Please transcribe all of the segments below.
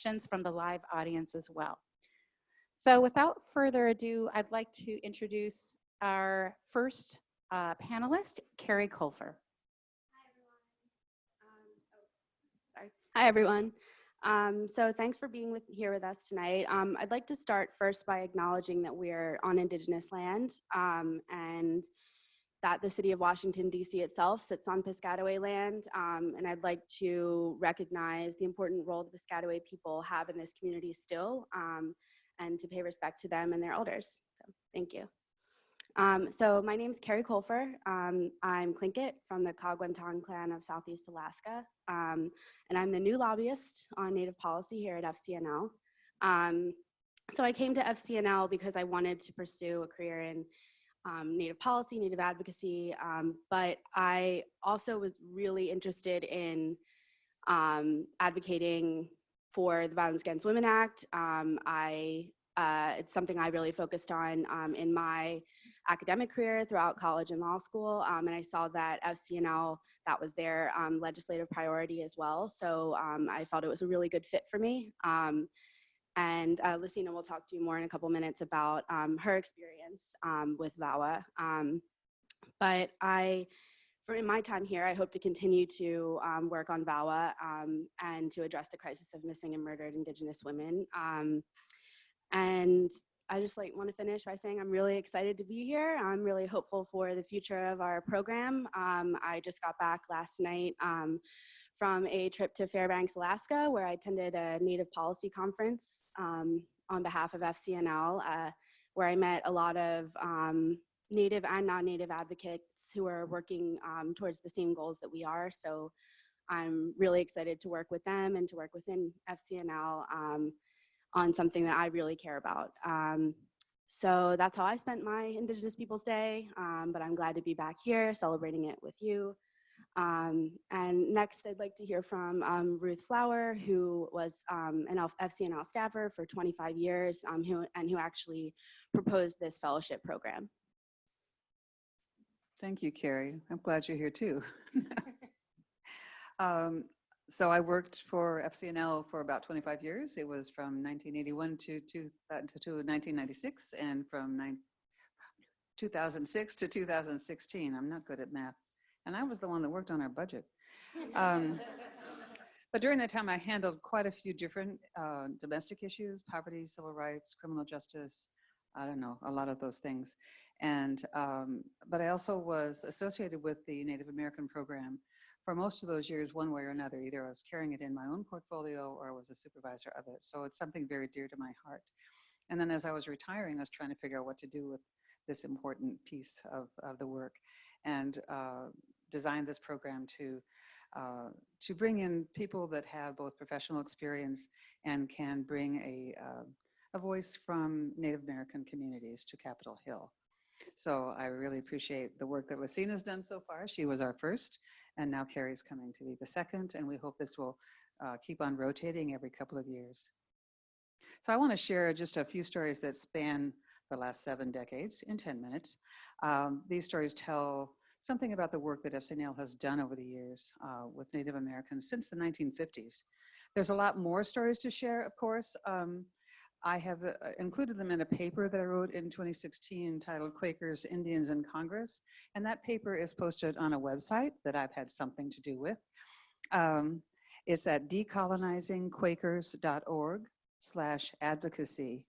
questions from the live audience as well. So without further ado, I'd like to introduce our first panelist, Carrie Colfer. Hi, everyone. So thanks for being here with us tonight. I'd like to start first by acknowledging that we're on Indigenous land and that the city of Washington, D.C. itself sits on Piscataway land. And I'd like to recognize the important role the Piscataway people have in this community still, and to pay respect to them and their elders. So thank you. So my name is Carrie Colfer. I'm Tlingit from the Kagwantong clan of Southeast Alaska, and I'm the new lobbyist on Native policy here at FCNL. So I came to FCNL because I wanted to pursue a career in Native policy, Native advocacy, but I also was really interested in advocating for the Violence Against Women Act. It's something I really focused on in my academic career throughout college and law school, and I saw that FCNL, that was their legislative priority as well, so I felt it was a really good fit for me. And Lacina will talk to you more in a couple minutes about her experience with VAWA. But in my time here, I hope to continue to work on VAWA and to address the crisis of missing and murdered Indigenous women. And I just want to finish by saying I'm really excited to be here. I'm really hopeful for the future of our program. I just got back last night from a trip to Fairbanks, Alaska, where I attended a Native policy conference on behalf of FCNL, where I met a lot of Native and non-Native advocates who are working towards the same goals that we are. So I'm really excited to work with them and to work within FCNL on something that I really care about. So that's how I spent my Indigenous Peoples Day, but I'm glad to be back here celebrating it with you. And next I'd like to hear from Ruth Flower, who was an FCNL staffer for 25 years who actually proposed this fellowship program. Thank you, Kerri. I'm glad you're here too. So I worked for FCNL for about 25 years. It was from 1981 to 1996, and from 2006 to 2016. I'm not good at math. And I was the one that worked on our budget. But during that time, I handled quite a few different domestic issues: poverty, civil rights, criminal justice, I don't know, a lot of those things. And, but I also was associated with the Native American program for most of those years, one way or another. Either I was carrying it in my own portfolio or I was a supervisor of it. So it's something very dear to my heart. And then as I was retiring, I was trying to figure out what to do with this important piece of the work, and designed this program to bring in people that have both professional experience and can bring a voice from Native American communities to Capitol Hill. So I really appreciate the work that Lacina's done so far. She was our first, and now Kerri's coming to be the second, and we hope this will keep on rotating every couple of years. So I want to share just a few stories that span the last 7 decades in 10 minutes. These stories tell something about the work that FCNL has done over the years with Native Americans since the 1950s. There's a lot more stories to share, of course. I have included them in a paper that I wrote in 2016 titled Quakers, Indians, and Congress. And that paper is posted on a website that I've had something to do with. It's at decolonizingquakers.org/advocacy.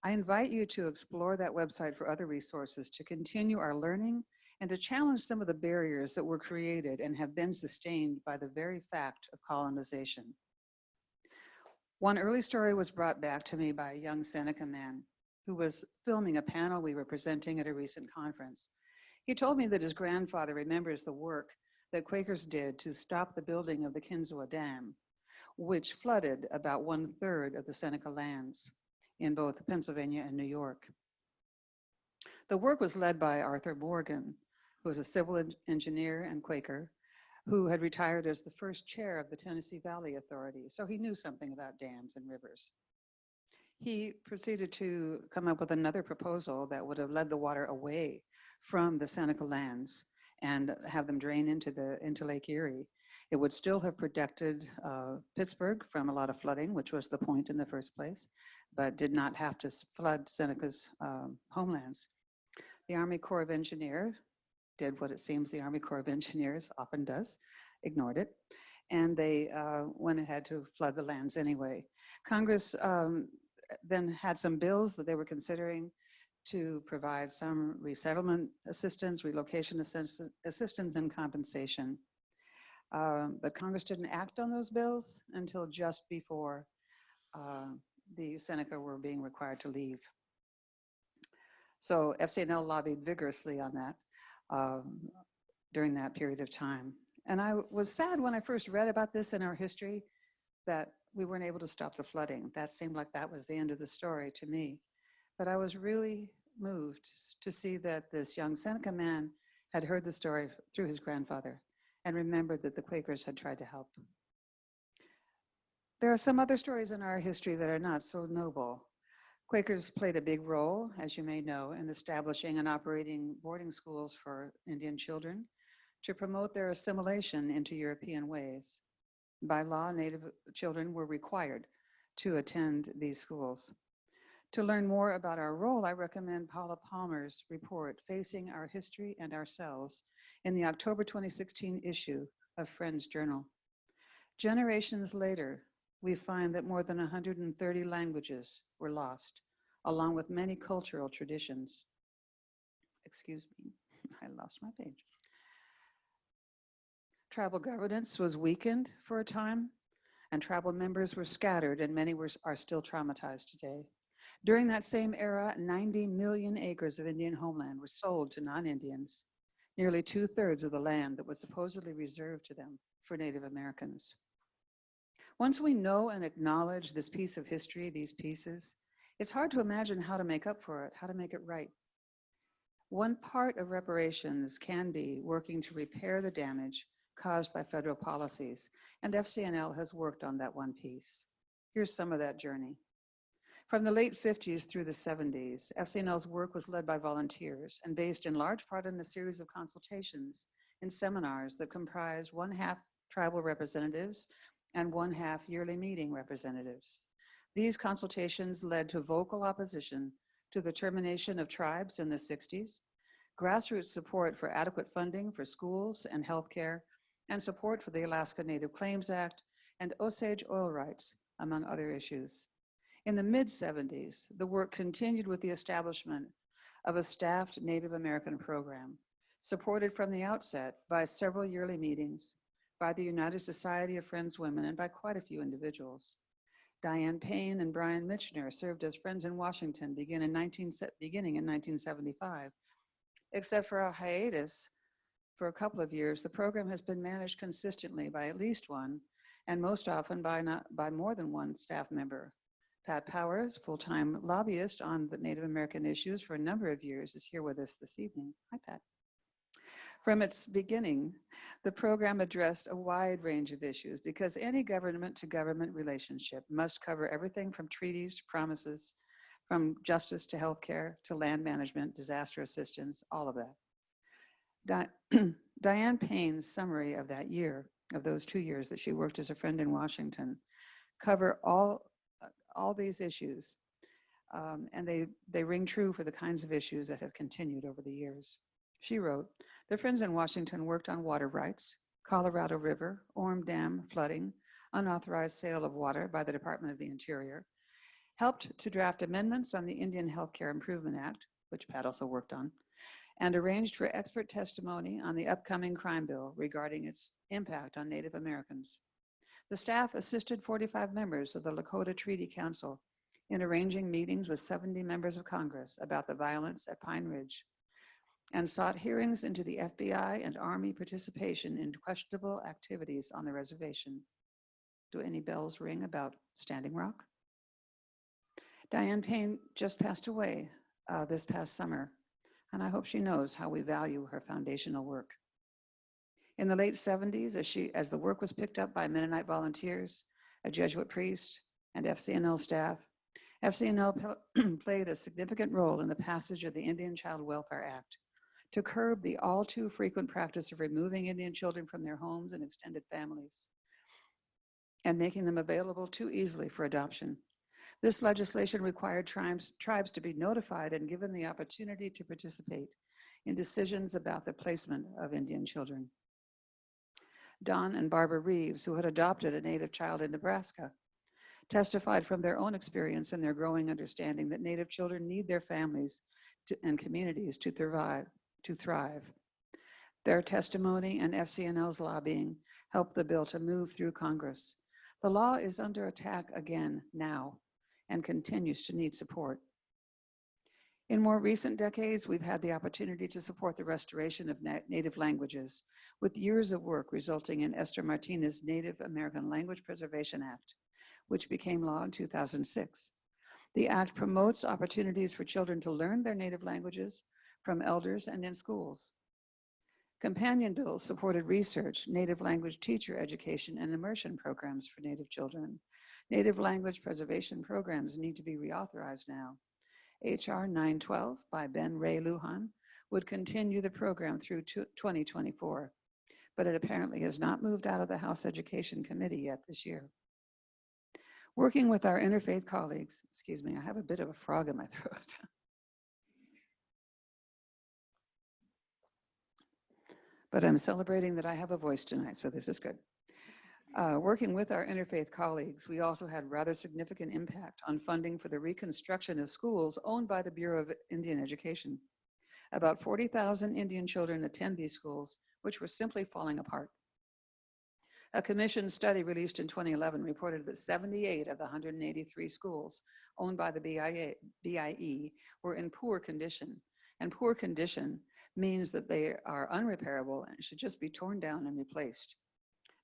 I invite you to explore that website for other resources to continue our learning and to challenge some of the barriers that were created and have been sustained by the very fact of colonization. One early story was brought back to me by a young Seneca man who was filming a panel we were presenting at a recent conference. He told me that his grandfather remembers the work that Quakers did to stop the building of the Kinzua Dam, which flooded about 1/3 of the Seneca lands in both Pennsylvania and New York. The work was led by Arthur Morgan, who was a civil engineer and Quaker, who had retired as the first chair of the Tennessee Valley Authority, so he knew something about dams and rivers. He proceeded to come up with another proposal that would have led the water away from the Seneca lands and have them drain into Lake Erie. It would still have protected Pittsburgh from a lot of flooding, which was the point in the first place, but did not have to flood Seneca's homelands. The Army Corps of Engineers did what it seems the Army Corps of Engineers often does, ignored it, and they went ahead to flood the lands anyway. Congress then had some bills that they were considering to provide some resettlement assistance, relocation assistance, and compensation. But Congress didn't act on those bills until just before the Seneca were being required to leave. So FCNL lobbied vigorously on that during that period of time. And I was sad when I first read about this in our history that we weren't able to stop the flooding. That seemed like that was the end of the story to me. But I was really moved to see that this young Seneca man had heard the story through his grandfather and remembered that the Quakers had tried to help. There are some other stories in our history that are not so noble. Quakers played a big role, as you may know, in establishing and operating boarding schools for Indian children to promote their assimilation into European ways. By law, Native children were required to attend these schools. To learn more about our role, I recommend Paula Palmer's report, Facing Our History and Ourselves, in the October 2016 issue of Friends Journal. Generations later, we find that more than 130 languages were lost, along with many cultural traditions. Excuse me, I lost my page. Tribal governance was weakened for a time, and tribal members were scattered, and many are still traumatized today. During that same era, 90 million acres of Indian homeland were sold to non-Indians, nearly 2/3 of the land that was supposedly reserved to them for Native Americans. Once we know and acknowledge this piece of history, these pieces, it's hard to imagine how to make up for it, how to make it right. One part of reparations can be working to repair the damage caused by federal policies, and FCNL has worked on that one piece. Here's some of that journey. From the late 50s through the 70s, FCNL's work was led by volunteers and based in large part on a series of consultations and seminars that comprised 1/2 tribal representatives and 1/2 yearly meeting representatives. These consultations led to vocal opposition to the termination of tribes in the 60s, grassroots support for adequate funding for schools and healthcare, and support for the Alaska Native Claims Act and Osage oil rights, among other issues. In the mid-70s, the work continued with the establishment of a staffed Native American program, supported from the outset by several yearly meetings, by the United Society of Friends Women, and by quite a few individuals. Diane Payne and Brian Michener served as Friends in Washington beginning in 1975. Except for a hiatus for a couple of years, the program has been managed consistently by at least one, and most often by more than one staff member. Pat Powers, full-time lobbyist on the Native American issues for a number of years, is here with us this evening. Hi, Pat. From its beginning, the program addressed a wide range of issues because any government-to-government relationship must cover everything from treaties to promises, from justice to healthcare to land management, disaster assistance, all of that. Diane Payne's summary of that year, of those 2 years that she worked as a friend in Washington, cover all these issues, and they ring true for the kinds of issues that have continued over the years. She wrote, the Friends in Washington worked on water rights, Colorado River, Orm Dam flooding, unauthorized sale of water by the Department of the Interior, helped to draft amendments on the Indian Healthcare Improvement Act, which Pat also worked on, and arranged for expert testimony on the upcoming crime bill regarding its impact on Native Americans. The staff assisted 45 members of the Lakota Treaty Council in arranging meetings with 70 members of Congress about the violence at Pine Ridge, and sought hearings into the FBI and Army participation in questionable activities on the reservation. Do any bells ring about Standing Rock? Diane Payne just passed away this past summer, and I hope she knows how we value her foundational work. In the late 70s, as the work was picked up by Mennonite volunteers, a Jesuit priest, and FCNL staff, FCNL played a significant role in the passage of the Indian Child Welfare Act to curb the all too frequent practice of removing Indian children from their homes and extended families and making them available too easily for adoption. This legislation required tribes to be notified and given the opportunity to participate in decisions about the placement of Indian children. Don and Barbara Reeves, who had adopted a Native child in Nebraska, testified from their own experience and their growing understanding that Native children need their families and communities to thrive. Their testimony and FCNL's lobbying helped the bill to move through Congress. The law is under attack again now and continues to need support. In more recent decades, we've had the opportunity to support the restoration of Native languages, with years of work resulting in Esther Martinez's Native American Language Preservation Act, which became law in 2006. The act promotes opportunities for children to learn their native languages from elders and in schools. Companion bills supported research, native language teacher education, and immersion programs for Native children. Native language preservation programs need to be reauthorized now. HR 912 by Ben Ray Lujan would continue the program through 2024, but it apparently has not moved out of the House Education Committee yet this year. Working with our interfaith colleagues, excuse me, I have a bit of a frog in my throat. But I'm celebrating that I have a voice tonight, so this is good. Working with our interfaith colleagues, we also had rather significant impact on funding for the reconstruction of schools owned by the Bureau of Indian Education. About 40,000 Indian children attend these schools, which were simply falling apart. A commission study released in 2011 reported that 78 of the 183 schools owned by the BIE were in poor condition, and poor condition means that they are unrepairable and should just be torn down and replaced.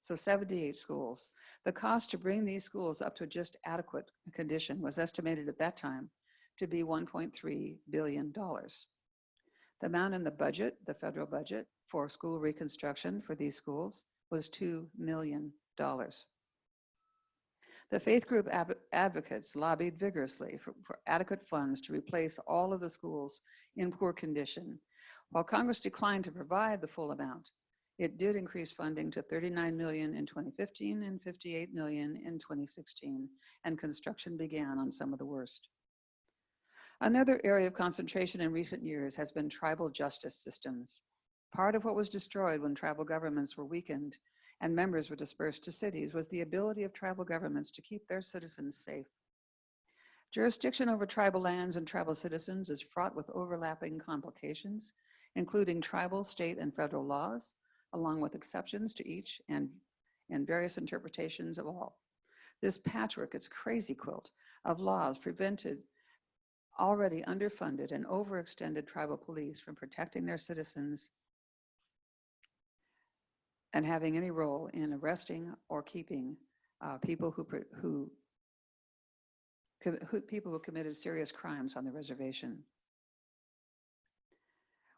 So 78 schools. The cost to bring these schools up to just adequate condition was estimated at that time to be $1.3 billion. The amount in the budget, the federal budget, for school reconstruction for these schools was $2 million. The faith group advocates lobbied vigorously for adequate funds to replace all of the schools in poor condition. While Congress declined to provide the full amount, it did increase funding to $39 million in 2015 and $58 million in 2016, and construction began on some of the worst. Another area of concentration in recent years has been tribal justice systems. Part of what was destroyed when tribal governments were weakened and members were dispersed to cities was the ability of tribal governments to keep their citizens safe. Jurisdiction over tribal lands and tribal citizens is fraught with overlapping complications, including tribal, state, and federal laws, along with exceptions to each and various interpretations of all. This patchwork, its crazy quilt of laws prevented already underfunded and overextended tribal police from protecting their citizens and having any role in arresting or keeping people who committed serious crimes on the reservation.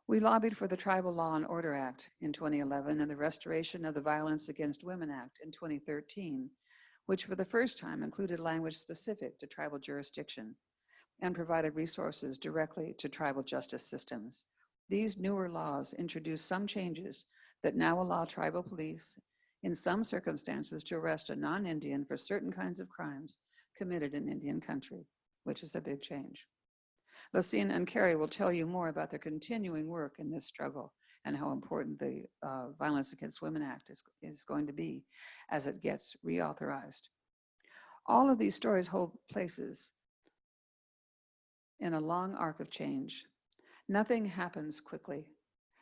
We lobbied for the Tribal Law and Order Act in 2011 and the restoration of the Violence Against Women Act in 2013, which for the first time included language specific to tribal jurisdiction and provided resources directly to tribal justice systems. These newer laws introduced some changes that now allow tribal police, in some circumstances, to arrest a non-Indian for certain kinds of crimes committed in Indian country, which is a big change. Lacina and Kerri will tell you more about their continuing work in this struggle and how important the Violence Against Women Act is going to be as it gets reauthorized. All of these stories hold places in a long arc of change. Nothing happens quickly,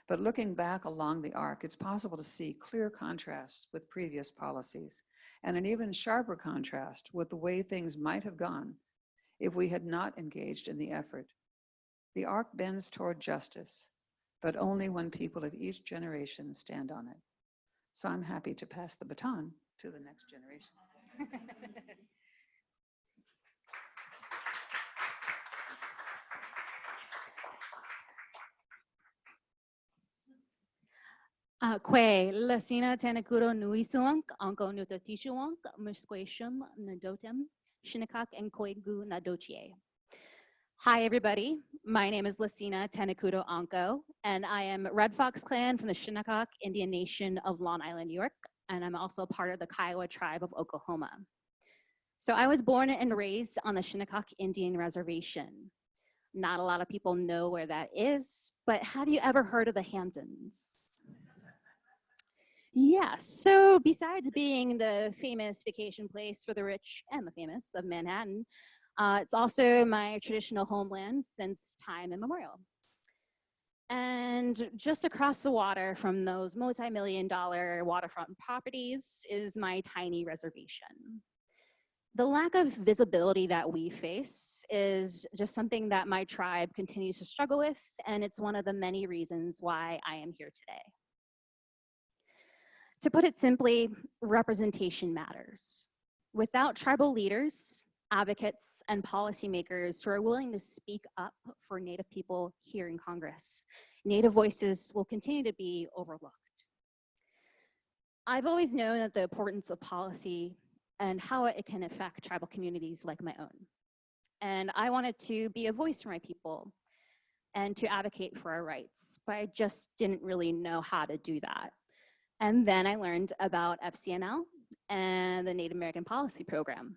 but looking back along the arc, it's possible to see clear contrasts with previous policies and an even sharper contrast with the way things might have gone if we had not engaged in the effort. The arc bends toward justice, but only when people of each generation stand on it. So I'm happy to pass the baton to the next generation. Kwe Lacina Tanakuro Nuisuank, Onco Nutotishuank, Musquashum Nadotem, Shinnecock and Koigu Nadochie. Hi, everybody. My name is Lacina Tenakudo Onco, and I am Red Fox Clan from the Shinnecock Indian Nation of Long Island, New York, and I'm also part of the Kiowa tribe of Oklahoma. So I was born and raised on the Shinnecock Indian Reservation. Not a lot of people know where that is, but have you ever heard of the Hamptons? Yes, so besides being the famous vacation place for the rich and the famous of Manhattan, it's also my traditional homeland since time immemorial. And just across the water from those multi-million-dollar waterfront properties is my tiny reservation. The lack of visibility that we face is just something that my tribe continues to struggle with, and it's one of the many reasons why I am here today. To put it simply, representation matters. Without tribal leaders, advocates, and policymakers who are willing to speak up for Native people here in Congress, Native voices will continue to be overlooked. I've always known that the importance of policy and how it can affect tribal communities like my own. And I wanted to be a voice for my people and to advocate for our rights, but I just didn't really know how to do that. And then I learned about FCNL and the Native American Policy Program.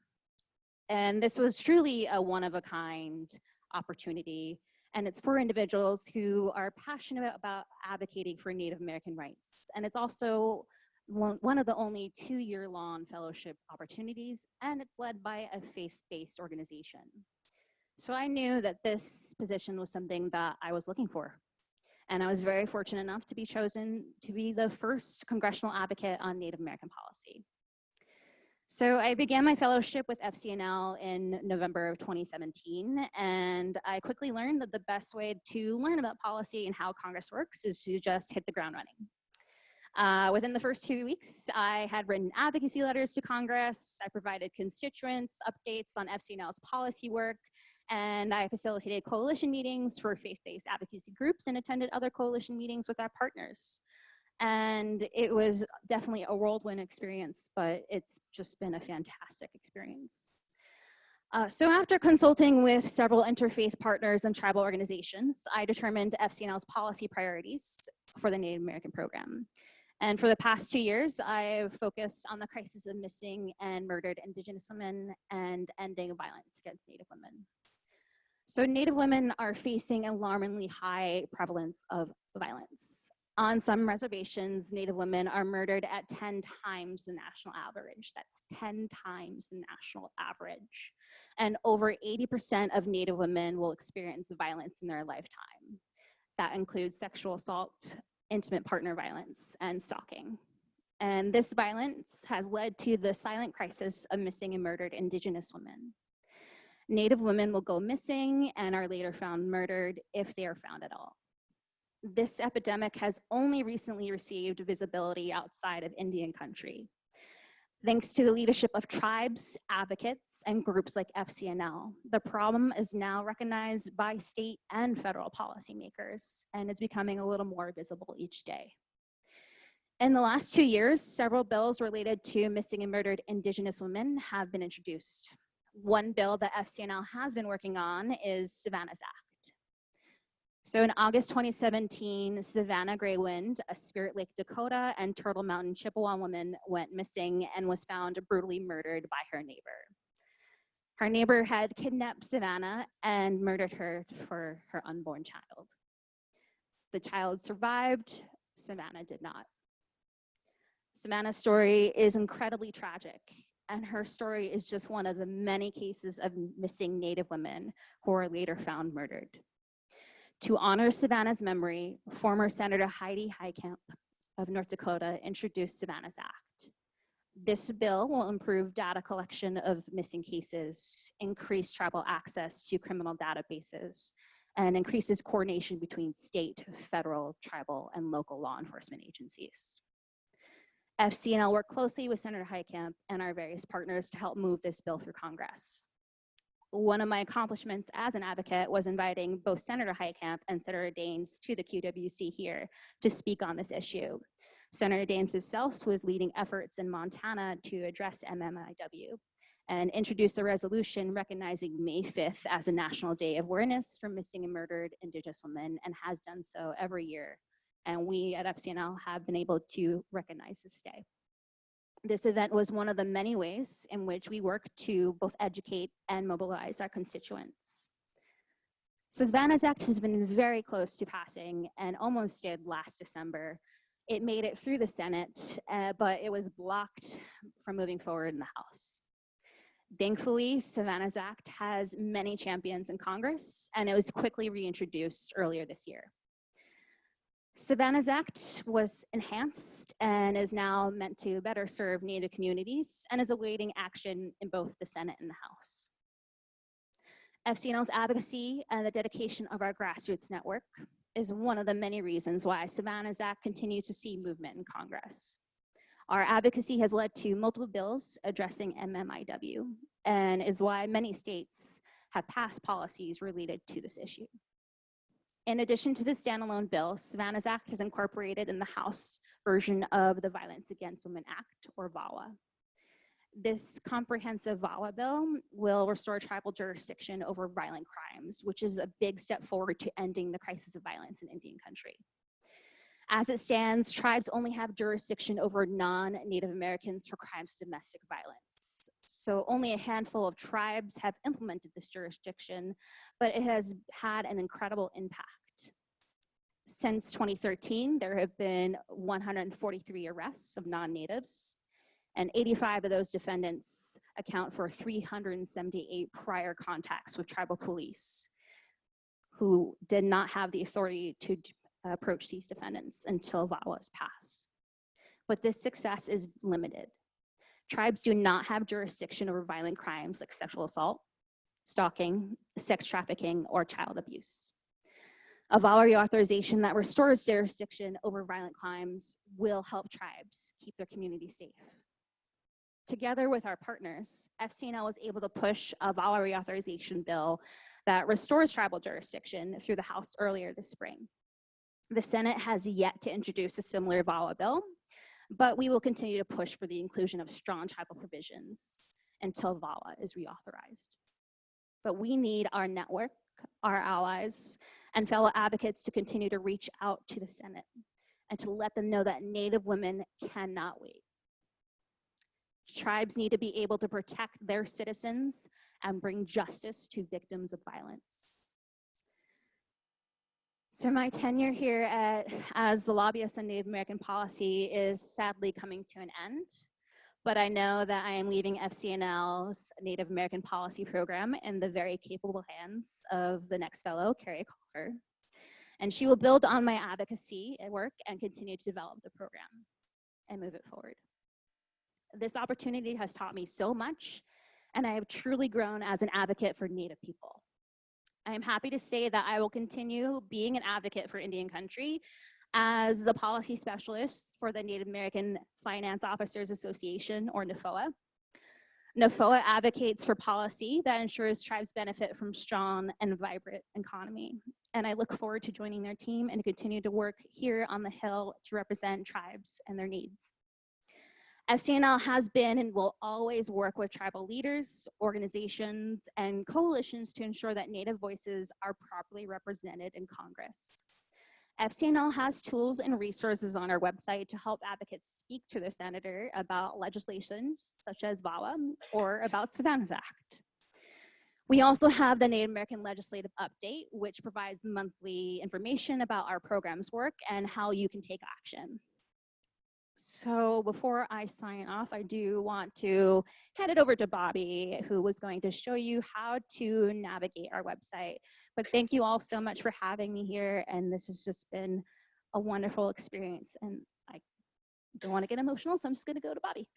And this was truly a one-of-a-kind opportunity, and it's for individuals who are passionate about advocating for Native American rights. And it's also one of the only 2-year-long fellowship opportunities, and it's led by a faith-based organization. So I knew that this position was something that I was looking for. And I was very fortunate enough to be chosen to be the first congressional advocate on Native American policy. So I began my fellowship with FCNL in November of 2017, and I quickly learned that the best way to learn about policy and how Congress works is to just hit the ground running. Within the first 2 weeks, I had written advocacy letters to Congress, I provided constituents updates on FCNL's policy work, and I facilitated coalition meetings for faith-based advocacy groups and attended other coalition meetings with our partners. And it was definitely a whirlwind experience, but it's just been a fantastic experience. So after consulting with several interfaith partners and tribal organizations, I determined FCNL's policy priorities for the Native American program. And for the past 2 years, I've focused on the crisis of missing and murdered Indigenous women and ending violence against Native women. So Native women are facing alarmingly high prevalence of violence. On some reservations, Native women are murdered at 10 times the national average. That's 10 times the national average. And over 80% of Native women will experience violence in their lifetime. That includes sexual assault, intimate partner violence, and stalking. And this violence has led to the silent crisis of missing and murdered Indigenous women. Native women will go missing and are later found murdered if they are found at all. This epidemic has only recently received visibility outside of Indian country. Thanks to the leadership of tribes, advocates, and groups like FCNL, the problem is now recognized by state and federal policymakers and is becoming a little more visible each day. In the last 2 years, several bills related to missing and murdered Indigenous women have been introduced. One bill that FCNL has been working on is Savannah's Act. So in August 2017, Savannah Graywind, a Spirit Lake, Dakota, and Turtle Mountain Chippewa woman went missing and was found brutally murdered by her neighbor. Her neighbor had kidnapped Savannah and murdered her for her unborn child. The child survived, Savannah did not. Savannah's story is incredibly tragic, and her story is just one of the many cases of missing Native women who were later found murdered. To honor Savannah's memory, former Senator Heidi Heitkamp of North Dakota introduced Savannah's Act. This bill will improve data collection of missing cases, increase tribal access to criminal databases, and increases coordination between state, federal, tribal, and local law enforcement agencies. FCNL worked closely with Senator Heitkamp and our various partners to help move this bill through Congress. One of my accomplishments as an advocate was inviting both Senator Heitkamp and Senator Daines to the QWC here to speak on this issue. Senator Daines himself was leading efforts in Montana to address MMIW, and introduced a resolution recognizing May 5th as a National Day of Awareness for Missing and Murdered Indigenous Women, and has done so every year. And we at FCNL have been able to recognize this day. This event was one of the many ways in which we work to both educate and mobilize our constituents. Savannah's Act has been very close to passing and almost did last December. It made it through the Senate, but it was blocked from moving forward in the House. Thankfully, Savannah's Act has many champions in Congress, and it was quickly reintroduced earlier this year. Savannah's Act was enhanced and is now meant to better serve Native communities and is awaiting action in both the Senate and the House. FCNL's advocacy and the dedication of our grassroots network is one of the many reasons why Savannah's Act continues to see movement in Congress. Our advocacy has led to multiple bills addressing MMIW and is why many states have passed policies related to this issue. In addition to the standalone bill, Savannah's Act is incorporated in the House version of the Violence Against Women Act, or VAWA. This comprehensive VAWA bill will restore tribal jurisdiction over violent crimes, which is a big step forward to ending the crisis of violence in Indian country. As it stands, tribes only have jurisdiction over non-Native Americans for crimes of domestic violence. So only a handful of tribes have implemented this jurisdiction, but it has had an incredible impact. Since 2013, there have been 143 arrests of non-natives, and 85 of those defendants account for 378 prior contacts with tribal police who did not have the authority to approach these defendants until VAWA was passed. But this success is limited. Tribes do not have jurisdiction over violent crimes like sexual assault, stalking, sex trafficking, or child abuse. A VAWA reauthorization that restores jurisdiction over violent crimes will help tribes keep their communities safe. Together with our partners, FCNL was able to push a VAWA reauthorization bill that restores tribal jurisdiction through the House earlier this spring. The Senate has yet to introduce a similar VAWA bill, but we will continue to push for the inclusion of strong tribal provisions until VAWA is reauthorized. But we need our network, our allies, and fellow advocates to continue to reach out to the Senate and to let them know that Native women cannot wait. Tribes need to be able to protect their citizens and bring justice to victims of violence. So my tenure here as the lobbyist on Native American policy is sadly coming to an end, but I know that I am leaving FCNL's Native American policy program in the very capable hands of the next fellow, Carrie Colfer, and she will build on my advocacy at work and continue to develop the program and move it forward. This opportunity has taught me so much, and I have truly grown as an advocate for Native people. I am happy to say that I will continue being an advocate for Indian country as the policy specialist for the Native American Finance Officers Association, or NAFOA. NAFOA advocates for policy that ensures tribes benefit from strong and vibrant economy. And I look forward to joining their team and continue to work here on the Hill to represent tribes and their needs. FCNL has been and will always work with tribal leaders, organizations, and coalitions to ensure that Native voices are properly represented in Congress. FCNL has tools and resources on our website to help advocates speak to their senator about legislation such as VAWA or about Savannah's Act. We also have the Native American Legislative Update, which provides monthly information about our program's work and how you can take action. So before I sign off, I do want to hand it over to Bobby, who was going to show you how to navigate our website. But thank you all so much for having me here, and this has just been a wonderful experience. And I don't want to get emotional, so I'm just going to go to Bobby.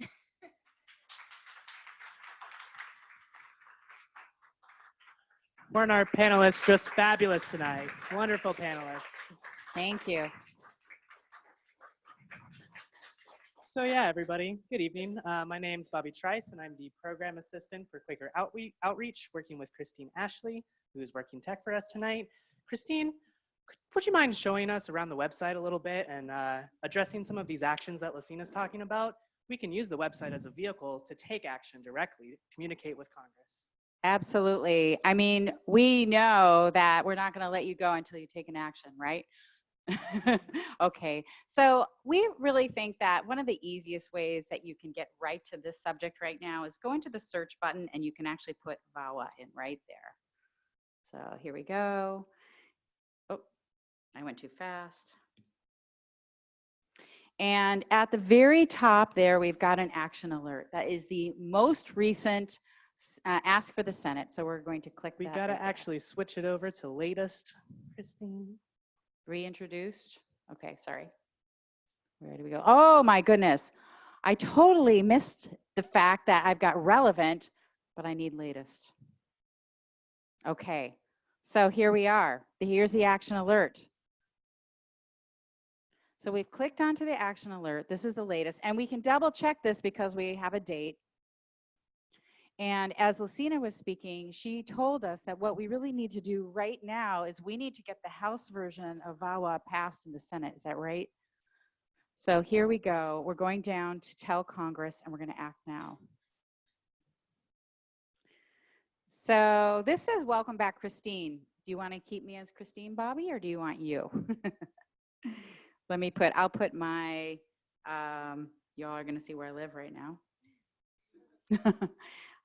Weren't our panelists just fabulous tonight? Wonderful panelists. Thank you. So yeah, everybody, good evening. My name's Bobby Trice, and I'm the program assistant for Quaker Outreach, working with Christine Ashley, who is working tech for us tonight. Christine, would you mind showing us around the website a little bit and addressing some of these actions that Lacina's talking about? we can use the website as a vehicle to take action directly, communicate with Congress. Absolutely. I mean, we know that we're not going to let you go until you take an action, right? Okay, so we really think that one of the easiest ways that you can get right to this subject right now is go into the search button and you can actually put VAWA in right there. So here we go. Oh, I went too fast. And at the very top there, we've got an action alert. That is the most recent ask for the Senate. So we're going to click We that. gotta right there. actually switch it over to latest, Christine. Reintroduced. Okay, sorry. Where do we go? Oh my goodness. I totally missed the fact that I've got relevant, but I need latest. Okay, so here we are. Here's the action alert. So we've clicked onto the action alert. This is the latest, and we can double check this because we have a date. And as Lacina was speaking, she told us that what we really need to do right now is we need to get the House version of VAWA passed in the Senate. Is that right? So here we go. We're going down to tell Congress, and we're going to act now. So this says, welcome back, Christine. Do you want to keep me as Christine, Bobby, or do you want you? I'll put my, y'all are going to see where I live right now.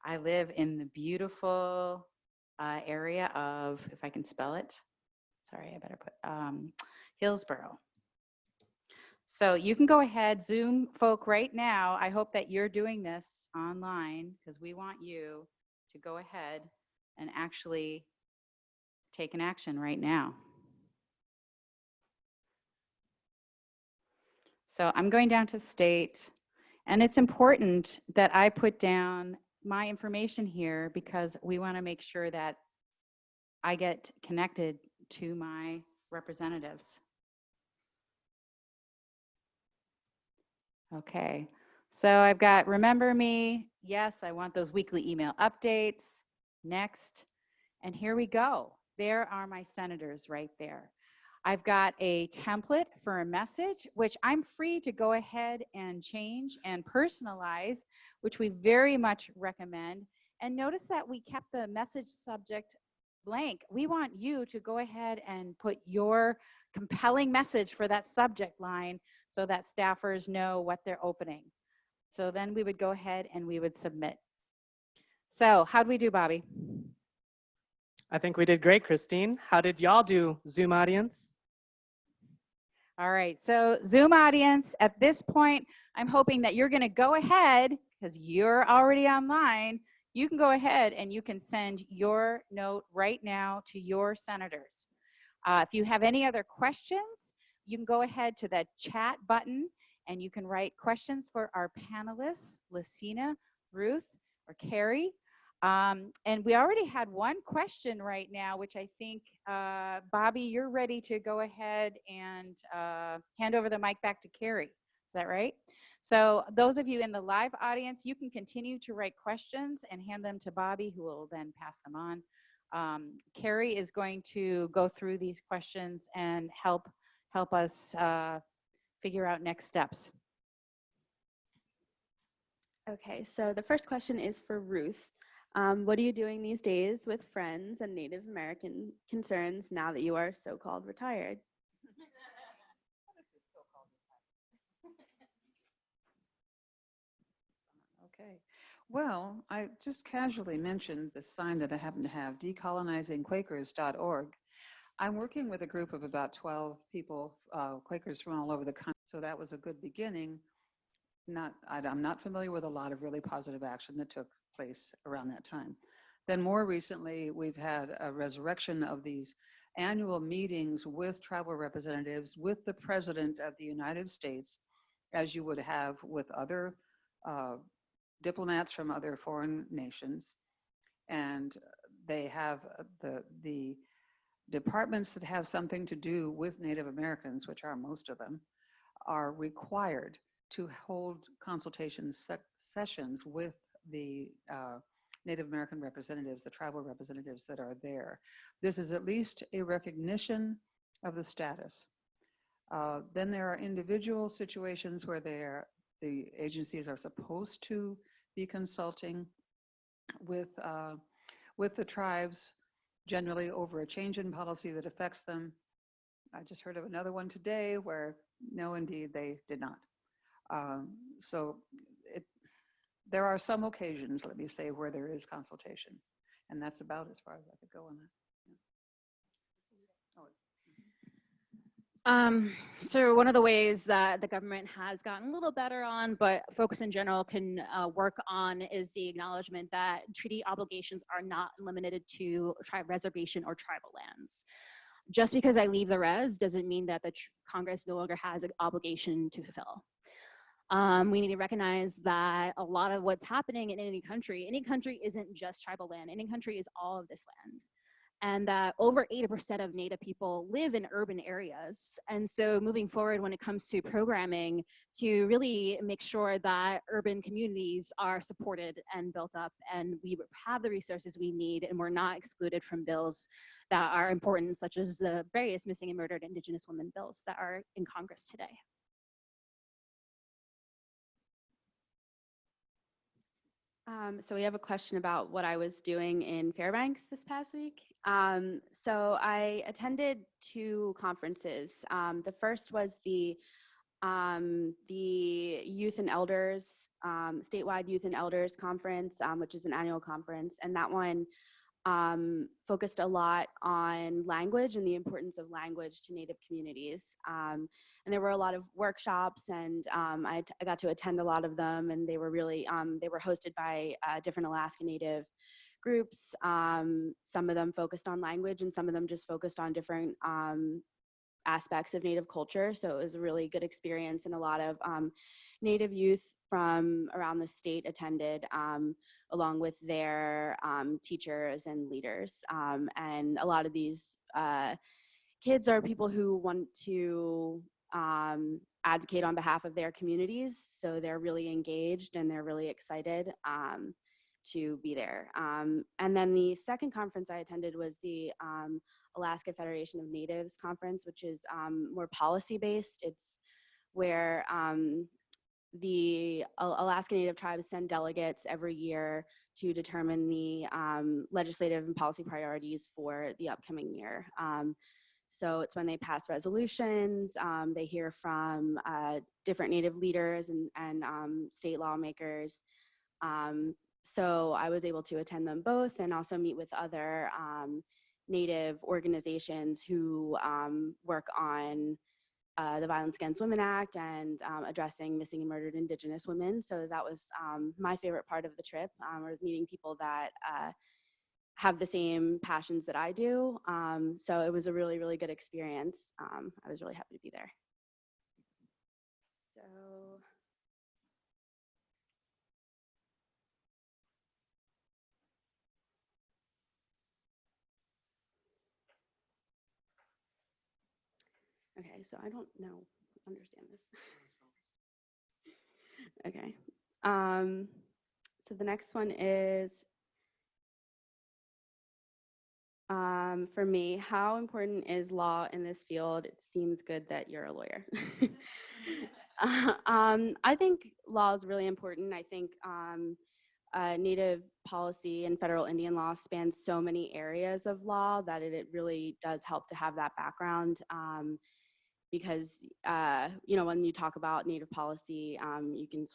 I live in the beautiful area of, if I can spell it, sorry, I better put Hillsborough. So you can go ahead, Zoom folk right now. I hope that you're doing this online because we want you to go ahead and actually take an action right now. So I'm going down to state, and it's important that I put down my information here because we want to make sure that I get connected to my representatives. Okay, so I've got remember me. Yes, I want those weekly email updates. Next, and here we go. There are my senators right there. I've got a template for a message, which I'm free to go ahead and change and personalize, which we very much recommend. And notice that we kept the message subject blank. We want you to go ahead and put your compelling message for that subject line so that staffers know what they're opening. So then we would go ahead and we would submit. So how'd we do, Bobby? I think we did great, Christine. How did y'all do, Zoom audience? All right, so Zoom audience, at this point, I'm hoping that you're gonna go ahead, because you're already online, you can go ahead and you can send your note right now to your senators. If you have any other questions, you can go ahead to the chat button and you can write questions for our panelists, Lacina, Ruth, or Kerri. And we already had one question right now, which I think, Bobby, you're ready to go ahead and hand over the mic back to Kerri. Is that right? So those of you in the live audience, you can continue to write questions and hand them to Bobby, who will then pass them on. Kerri is going to go through these questions and help us figure out next steps. Okay, so the first question is for Ruth. What are you doing these days with friends and Native American concerns now that you are so-called retired? Okay. Well, I just casually mentioned the sign that I happen to have, decolonizingquakers.org. I'm working with a group of about 12 people, Quakers from all over the country, so that was a good beginning. I'm not familiar with a lot of really positive action that took place around that time. Then more recently, we've had a resurrection of these annual meetings with tribal representatives, with the President of the United States, as you would have with other diplomats from other foreign nations. And they have the departments that have something to do with Native Americans, which are most of them, are required to hold consultation sessions with the Native American representatives, the tribal representatives that are there. This is at least a recognition of the status. Then there are individual situations where the agencies are supposed to be consulting with the tribes, generally over a change in policy that affects them. I just heard of another one today where, no, indeed, they did not. So there are some occasions, let me say, where there is consultation, and that's about as far as I could go on that. So one of the ways that the government has gotten a little better on, but folks in general can work on, is the acknowledgement that treaty obligations are not limited to reservation or tribal lands. Just because I leave the res doesn't mean that the Congress no longer has an obligation to fulfill. We need to recognize that a lot of what's happening in any country isn't just tribal land. Any country is all of this land. And that over 80% of Native people live in urban areas. And so moving forward when it comes to programming, to really make sure that urban communities are supported and built up, and we have the resources we need, and we're not excluded from bills that are important, such as the various missing and murdered Indigenous women bills that are in Congress today. So we have a question about what I was doing in Fairbanks this past week. So I attended 2 conferences. The first was the Youth and Elders, Statewide Youth and Elders Conference, which is an annual conference. And that one focused a lot on language and the importance of language to Native communities. And there were a lot of workshops, and I got to attend a lot of them, and they were really, they were hosted by different Alaska Native groups. Some of them focused on language, and some of them just focused on different aspects of Native culture. So it was a really good experience, and a lot of Native youth from around the state attended, along with their teachers and leaders. And a lot of these kids are people who want to advocate on behalf of their communities. So they're really engaged and they're really excited to be there. And then the second conference I attended was the Alaska Federation of Natives Conference, which is more policy-based. It's where the Alaska Native tribes send delegates every year to determine the legislative and policy priorities for the upcoming year. So it's when they pass resolutions, they hear from different Native leaders and state lawmakers. So I was able to attend them both and also meet with other Native organizations who work on the Violence Against Women Act and addressing missing and murdered Indigenous women. So that was my favorite part of the trip, or meeting people that have the same passions that I do. So it was a really, really good experience. I was really happy to be there. So. Okay, so I don't understand this. Okay. So the next one is, for me, how important is law in this field? It seems good that you're a lawyer. I think law is really important. I think Native policy and federal Indian law spans so many areas of law that it really does help to have that background. Because when you talk about Native policy, you can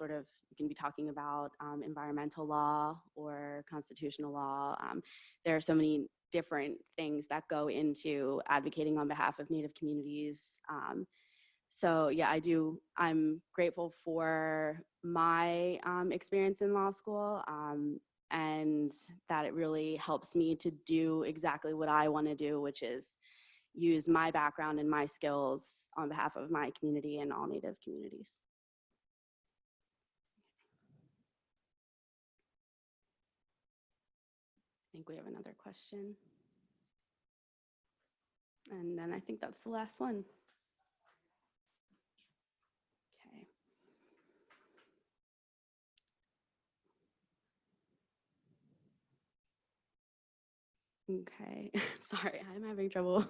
be talking about environmental law or constitutional law. There are so many different things that go into advocating on behalf of Native communities. So yeah, I'm grateful for my experience in law school, and that it really helps me to do exactly what I want to do, which is use my background and my skills on behalf of my community and all Native communities. I think we have another question. And then I think that's the last one. Okay, sorry, I'm having trouble.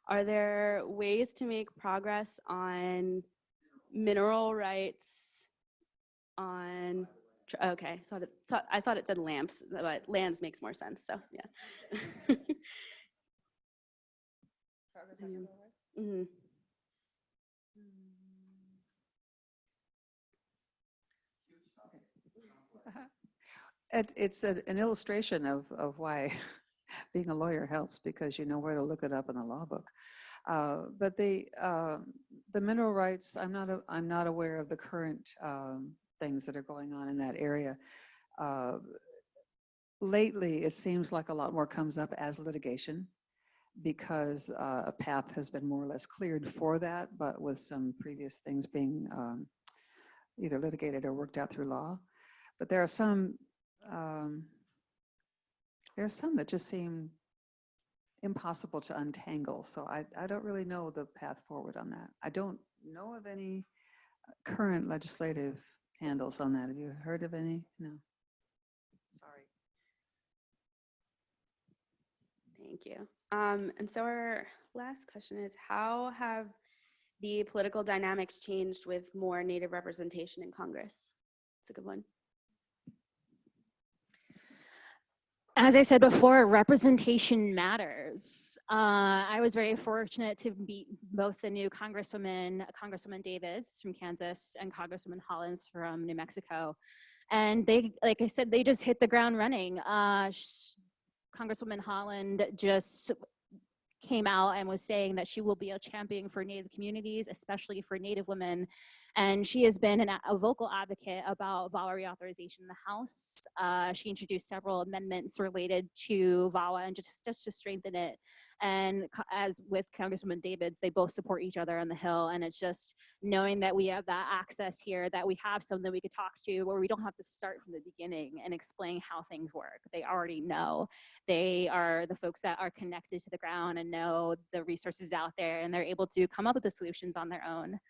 Are there ways to make progress on mineral rights on, okay, so I thought it said lamps, but lands makes more sense, so yeah. Mhm. It's an illustration of why being a lawyer helps, because you know where to look it up in the law book. But the mineral rights, I'm not aware of the current things that are going on in that area. Lately, it seems like a lot more comes up as litigation, because a path has been more or less cleared for that, but with some previous things being either litigated or worked out through law. But there are some that just seem impossible to untangle. So I don't really know the path forward on that. I don't know of any current legislative handles on that. Have you heard of any? No. Sorry. Thank you. And so our last question is, how have the political dynamics changed with more Native representation in Congress? It's a good one. As I said before, representation matters. I was very fortunate to meet both the new Congresswoman Davis from Kansas and Congresswoman Hollins from New Mexico. And they, like I said, they just hit the ground running. Congresswoman Holland just came out and was saying that she will be a champion for Native communities, especially for Native women. And she has been a vocal advocate about VAWA reauthorization in the House. She introduced several amendments related to VAWA and just to strengthen it. And as with Congresswoman Davids, they both support each other on the Hill. And it's just knowing that we have that access here, that we have someone we could talk to where we don't have to start from the beginning and explain how things work. They already know. They are the folks that are connected to the ground and know the resources out there, and they're able to come up with the solutions on their own.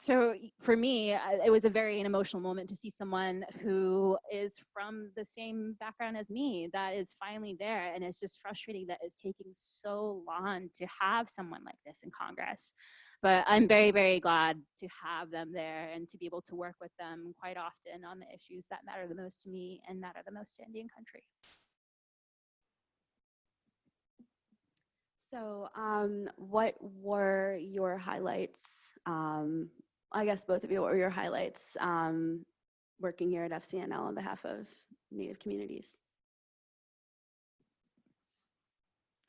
So for me, it was a very emotional moment to see someone who is from the same background as me that is finally there. And it's just frustrating that it's taking so long to have someone like this in Congress. But I'm very, very glad to have them there and to be able to work with them quite often on the issues that matter the most to me and matter the most to Indian country. So what were your highlights? I guess both of you, what were your highlights working here at FCNL on behalf of Native communities?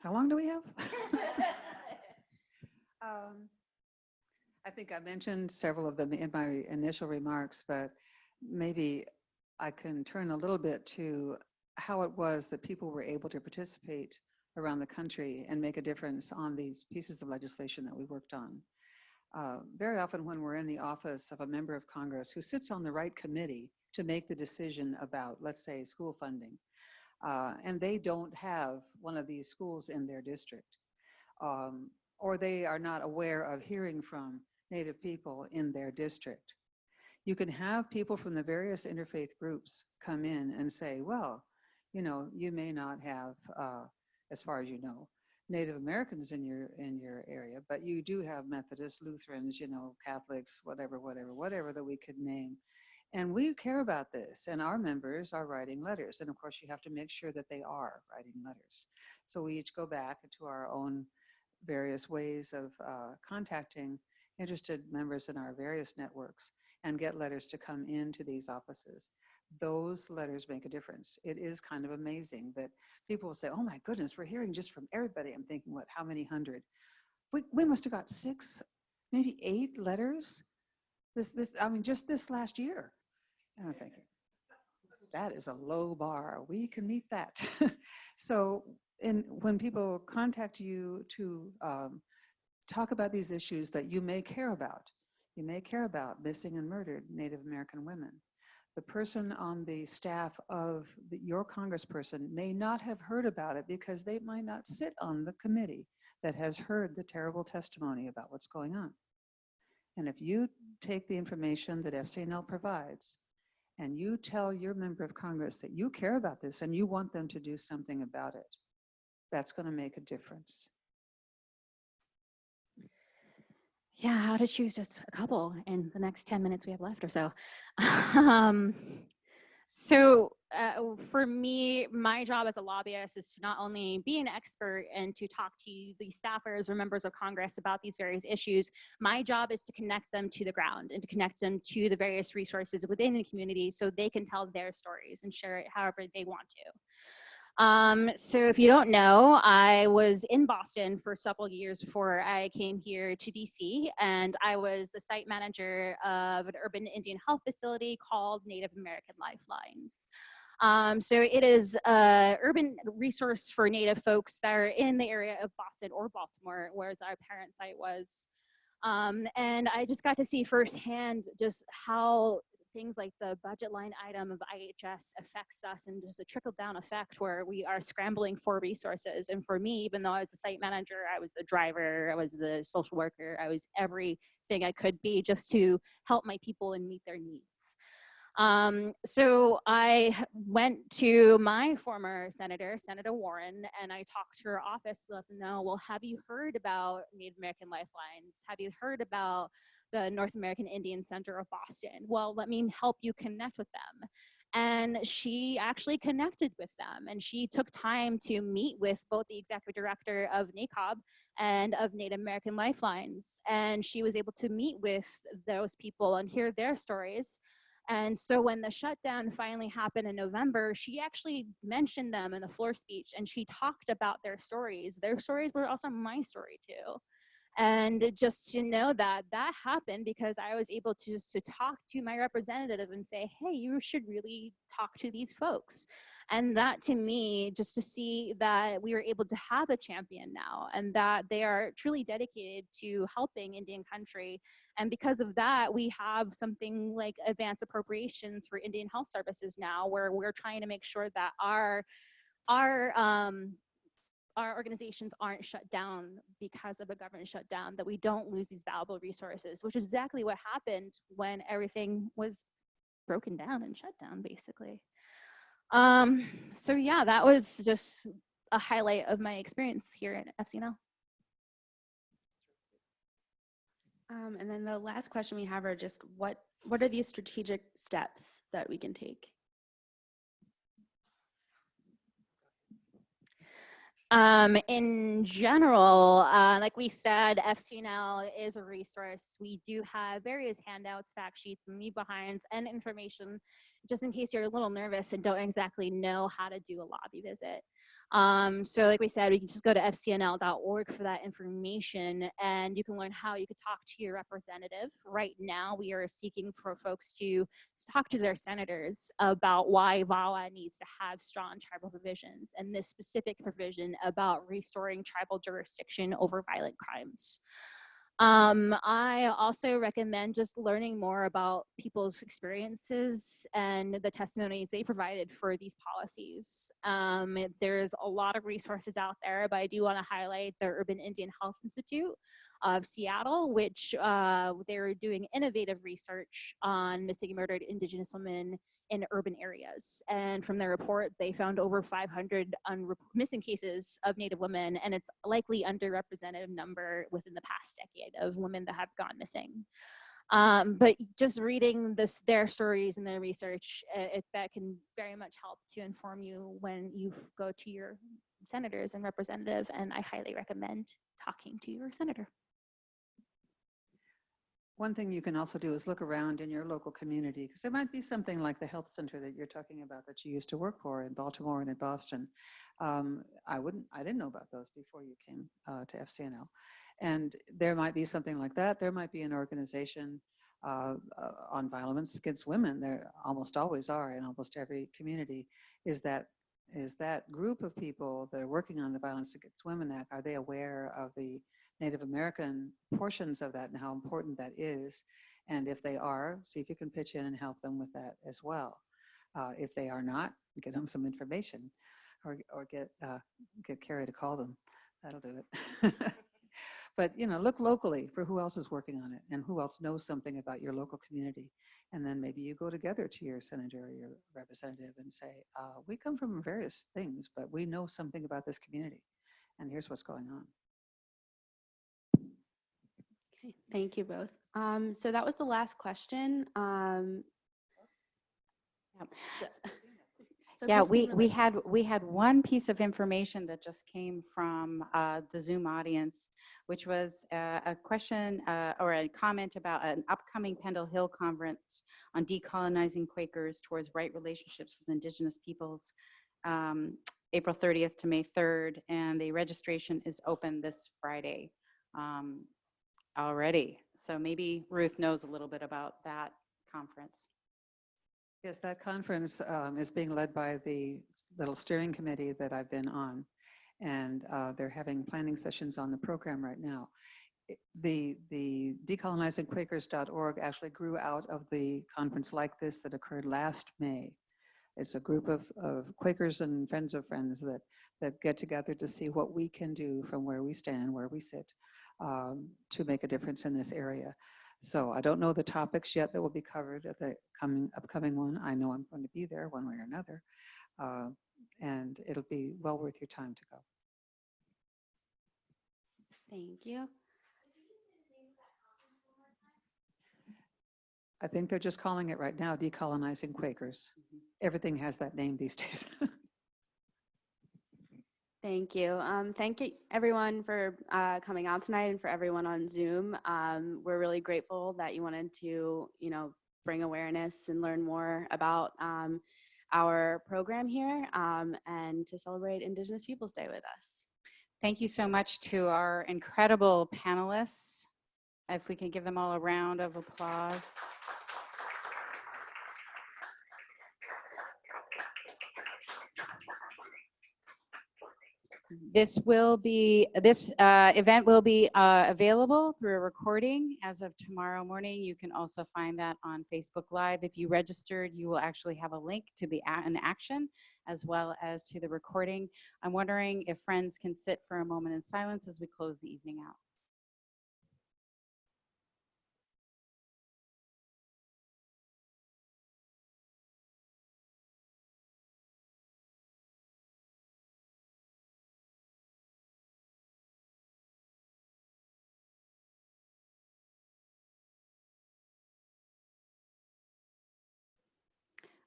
How long do we have? I think I mentioned several of them in my initial remarks, but maybe I can turn a little bit to how it was that people were able to participate around the country and make a difference on these pieces of legislation that we worked on. Very often when we're in the office of a member of Congress who sits on the right committee to make the decision about, let's say, school funding, and they don't have one of these schools in their district, or they are not aware of hearing from Native people in their district. You can have people from the various interfaith groups come in and say, well, you know, you may not have, as far as you know, Native Americans in your area, but you do have Methodists, Lutherans, you know, Catholics, whatever that we could name. And we care about this, and our members are writing letters. And of course, you have to make sure that they are writing letters. So we each go back to our own various ways of contacting interested members in our various networks and get letters to come into these offices. Those letters make a difference. It is kind of amazing that people will say, oh my goodness, we're hearing just from everybody. I'm thinking, what, how many hundred? We must have got 6, maybe 8 letters I mean, just this last year. And I'm thinking, that is a low bar. We can meet that. So when people contact you to talk about these issues that you may care about missing and murdered Native American women. The person on the staff of your congressperson may not have heard about it because they might not sit on the committee that has heard the terrible testimony about what's going on. And if you take the information that FCNL provides and you tell your member of Congress that you care about this and you want them to do something about it, that's going to make a difference. Yeah, how to choose just a couple in the next 10 minutes we have left or so. um, for me, my job as a lobbyist is to not only be an expert and to talk to the staffers or members of Congress about these various issues, my job is to connect them to the ground and to connect them to the various resources within the community so they can tell their stories and share it however they want to. So if you don't know, I was in Boston for several years before I came here to DC, and I was the site manager of an urban Indian health facility called Native American Lifelines. So it is an urban resource for Native folks that are in the area of Boston or Baltimore, whereas our parent site was. And I just got to see firsthand just how things like the budget line item of IHS affects us, and just a trickle down effect where we are scrambling for resources. And for me, even though I was the site manager, I was the driver, I was the social worker, I was everything I could be just to help my people and meet their needs. So I went to my former senator, Senator Warren, and I talked to her office to let them know, well, have you heard about Native American Lifelines? Have you heard about the North American Indian Center of Boston? Well, let me help you connect with them. And she actually connected with them, and she took time to meet with both the executive director of NACOB and of Native American Lifelines. And she was able to meet with those people and hear their stories. And so when the shutdown finally happened in November, she actually mentioned them in the floor speech, and she talked about their stories. Their stories were also my story too. And just to know that that happened because I was able to just to talk to my representative and say, hey, you should really talk to these folks. And that to me, just to see that we were able to have a champion now and that they are truly dedicated to helping Indian country. And because of that, we have something like advanced appropriations for Indian health services now, where we're trying to make sure that our organizations aren't shut down because of a government shutdown, that we don't lose these valuable resources, which is exactly what happened when everything was broken down and shut down, basically. So yeah, that was just a highlight of my experience here at FCNL. And then the last question we have are just what are these strategic steps that we can take? In general, like we said, FCNL is a resource. We do have various handouts, fact sheets, and leave behinds, and information, just in case you're a little nervous and don't exactly know how to do a lobby visit. So like we said, we can just go to fcnl.org for that information, and you can learn how you could talk to your representative. Right now, we are seeking for folks to talk to their senators about why VAWA needs to have strong tribal provisions, and this specific provision about restoring tribal jurisdiction over violent crimes. I also recommend just learning more about people's experiences and the testimonies they provided for these policies. There's a lot of resources out there, but I do want to highlight the Urban Indian Health Institute of Seattle, which they're doing innovative research on missing and murdered Indigenous women in urban areas. And from their report, they found over 500 missing cases of Native women, and it's likely underrepresented number within the past decade of women that have gone missing. But just reading their stories and their research, that can very much help to inform you when you go to your senators and representative, and I highly recommend talking to your senator. One thing you can also do is look around in your local community, because there might be something like the health center that you're talking about that you used to work for in Baltimore and in Boston. I didn't know about those before you came to FCNL. And there might be something like that. There might be an organization on violence against women. There almost always are in almost every community. Is that group of people that are working on the Violence Against Women Act, are they aware of the Native American portions of that and how important that is? And if they are, see if you can pitch in and help them with that as well. If they are not, get them some information, or get Kerri to call them. That'll do it. But look locally for who else is working on it and who else knows something about your local community. And then maybe you go together to your senator or your representative and say, we come from various things, but we know something about this community, and here's what's going on. Okay, thank you both. So that was the last question. Yep. So, so Yeah, Christine, we had one piece of information that just came from the Zoom audience, which was a question or a comment about an upcoming Pendle Hill conference on decolonizing Quakers towards right relationships with Indigenous peoples, April 30th to May 3rd, and the registration is open this Friday already. So maybe Ruth knows a little bit about that conference. Yes, that conference is being led by the little steering committee that I've been on, and they're having planning sessions on the program right now. The decolonizingquakers.org actually grew out of the conference like this that occurred last May. It's a group of Quakers and friends of friends that get together to see what we can do from where we stand, where we sit, to make a difference in this area. So I don't know the topics yet that will be covered at the upcoming one. I know I'm going to be there one way or another, and it'll be well worth your time to go. thank you. I think they're just calling it right now Decolonizing Quakers. Everything has that name these days. Thank you. Thank you everyone for coming out tonight and for everyone on Zoom. We're really grateful that you wanted to, bring awareness and learn more about our program here and to celebrate Indigenous Peoples Day with us. Thank you so much to our incredible panelists. If we can give them all a round of applause. This event will be available through a recording as of tomorrow morning. You can also find that on Facebook Live. If you registered, you will actually have a link to an action as well as to the recording. I'm wondering if friends can sit for a moment in silence as we close the evening out.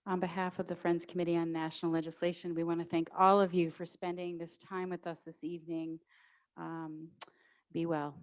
On behalf of the Friends Committee on National Legislation, we want to thank all of you for spending this time with us this evening. Be well.